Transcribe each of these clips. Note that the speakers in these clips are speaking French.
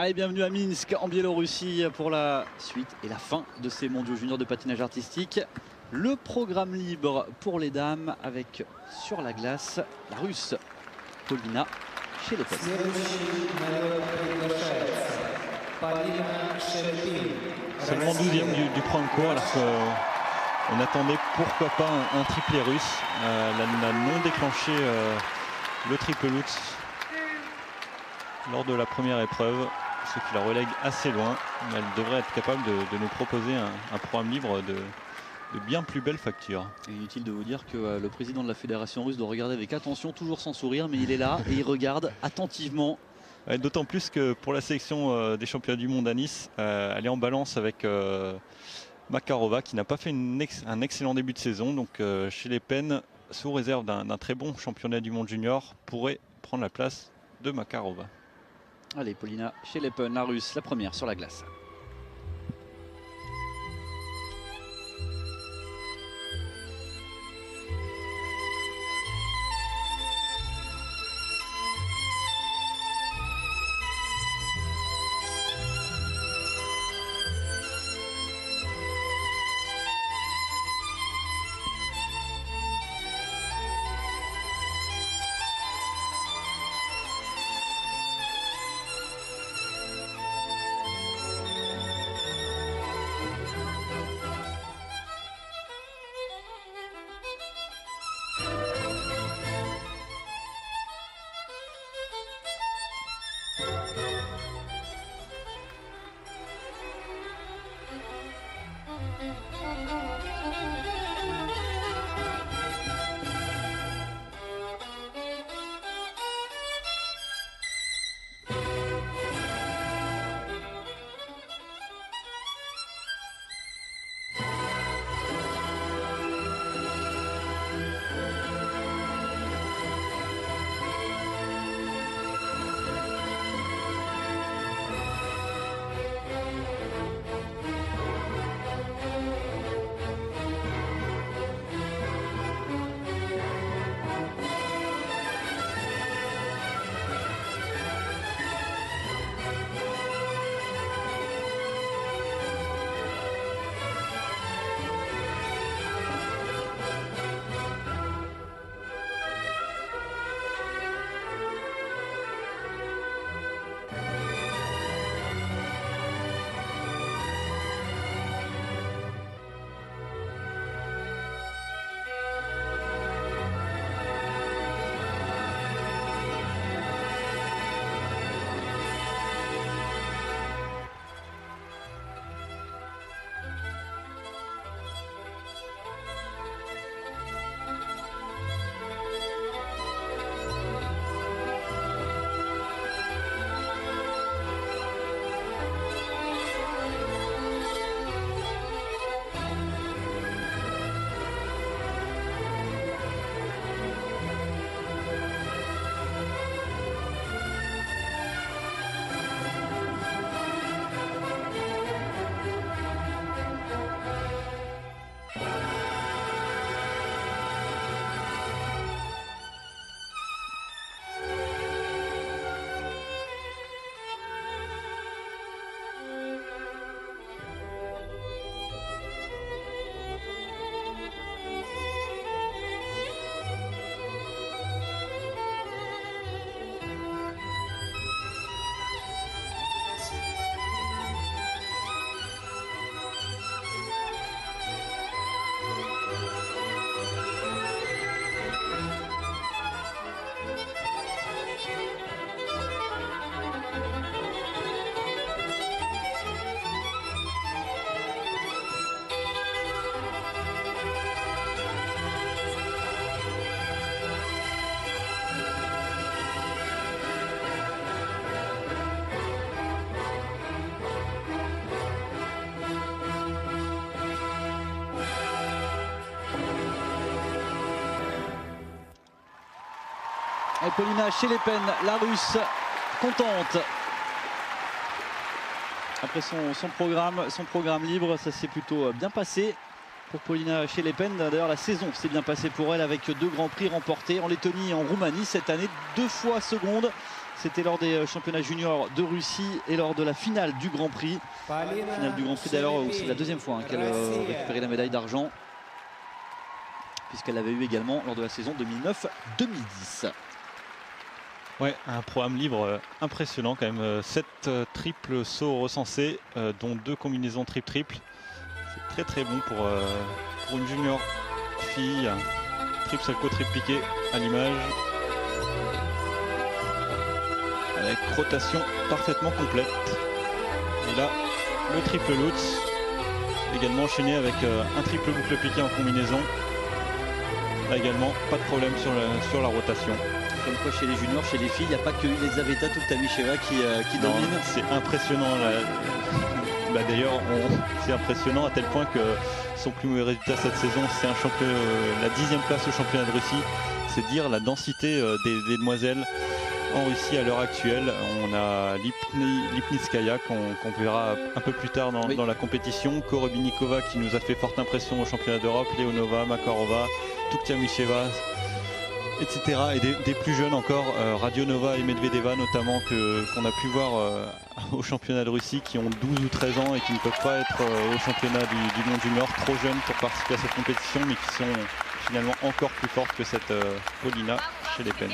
Allez, bienvenue à Minsk en Biélorussie pour la suite et la fin de ces mondiaux juniors de patinage artistique. Le programme libre pour les dames avec sur la glace la Russe Polina Shelepin. Seulement 12e du premier cours alors qu'on attendait pourquoi pas un triplé russe. Elle n'a non déclenché le triple Lutz lors de la première épreuve, ce qui la relègue assez loin. Mais elle devrait être capable de nous proposer un programme libre de bien plus belle facture. Et inutile de vous dire que le président de la fédération russe doit regarder avec attention, toujours sans sourire, mais il est là et il regarde attentivement. D'autant plus que pour la sélection des championnats du monde à Nice, elle est en balance avec Makarova qui n'a pas fait un excellent début de saison. Donc Shelepin, sous réserve d'un très bon championnat du monde junior, pourrait prendre la place de Makarova. Allez, Polina Shelepin, la Russe, la première sur la glace. Et Polina Shelepin, la Russe, contente. Après son programme libre, ça s'est plutôt bien passé. pour Paulina Schelepén. D'ailleurs, la saison s'est bien passée pour elle avec 2 grands prix remportés en Lettonie et en Roumanie cette année. 2 fois seconde. C'était lors des championnats juniors de Russie et lors de la finale du Grand Prix. Finale du Grand Prix d'ailleurs où c'est la 2e fois qu'elle récupérait la médaille d'argent, puisqu'elle l'avait eu également lors de la saison 2009-2010. Ouais, un programme libre impressionnant quand même. 7 triples sauts recensés, dont 2 combinaisons triple-triple. C'est très très bon pour une junior fille. Triple salto, triple piqué à l'image. Avec rotation parfaitement complète. Et là, le triple Lutz, également enchaîné avec un triple boucle piqué en combinaison. Là également, pas de problème sur la rotation. Comme quoi chez les juniors, chez les filles, il n'y a pas que Elisaveta Tuktamicheva qui domine. C'est impressionnant. D'ailleurs, c'est impressionnant à tel point que son plus mauvais résultat cette saison, c'est la 10e place au championnat de Russie. C'est dire la densité des demoiselles en Russie à l'heure actuelle. On a Lipnitskaya qu'on verra un peu plus tard dans la compétition. Korobinikova qui nous a fait forte impression au championnat d'Europe. Leonova, Makarova, Tuktamicheva, etc. Et des plus jeunes encore, Radionova et Medvedeva notamment, qu'on a pu voir au championnat de Russie, qui ont 12 ou 13 ans et qui ne peuvent pas être au championnat du monde junior, trop jeunes pour participer à cette compétition, mais qui sont finalement encore plus fortes que cette Paulina Schelepén.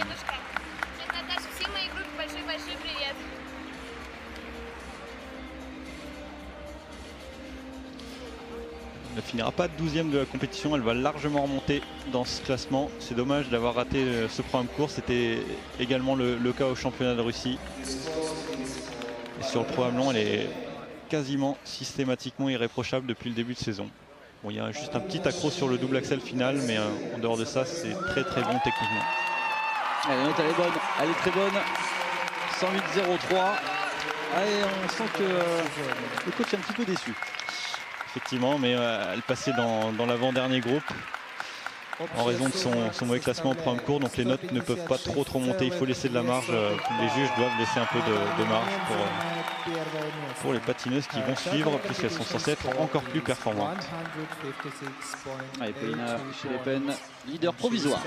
Elle ne finira pas 12e de la compétition, elle va largement remonter dans ce classement. C'est dommage d'avoir raté ce programme court, c'était également le cas au championnat de Russie. Et sur le programme long, elle est quasiment systématiquement irréprochable depuis le début de saison. Bon, il y a juste un petit accro sur le double axel final, mais en dehors de ça, c'est très très bon techniquement. La note elle est bonne, elle est très bonne. 108-03. Allez, on sent que le coach est un petit peu déçu. Effectivement, mais elle passait dans l'avant-dernier groupe en raison de son mauvais classement au programme court, donc les notes ne peuvent pas trop monter. Il faut laisser de la marge. Les juges doivent laisser un peu de marge pour les patineuses qui vont suivre, puisqu'elles sont censées être encore plus performantes. Allez, Paulina Schelepén, leader provisoire.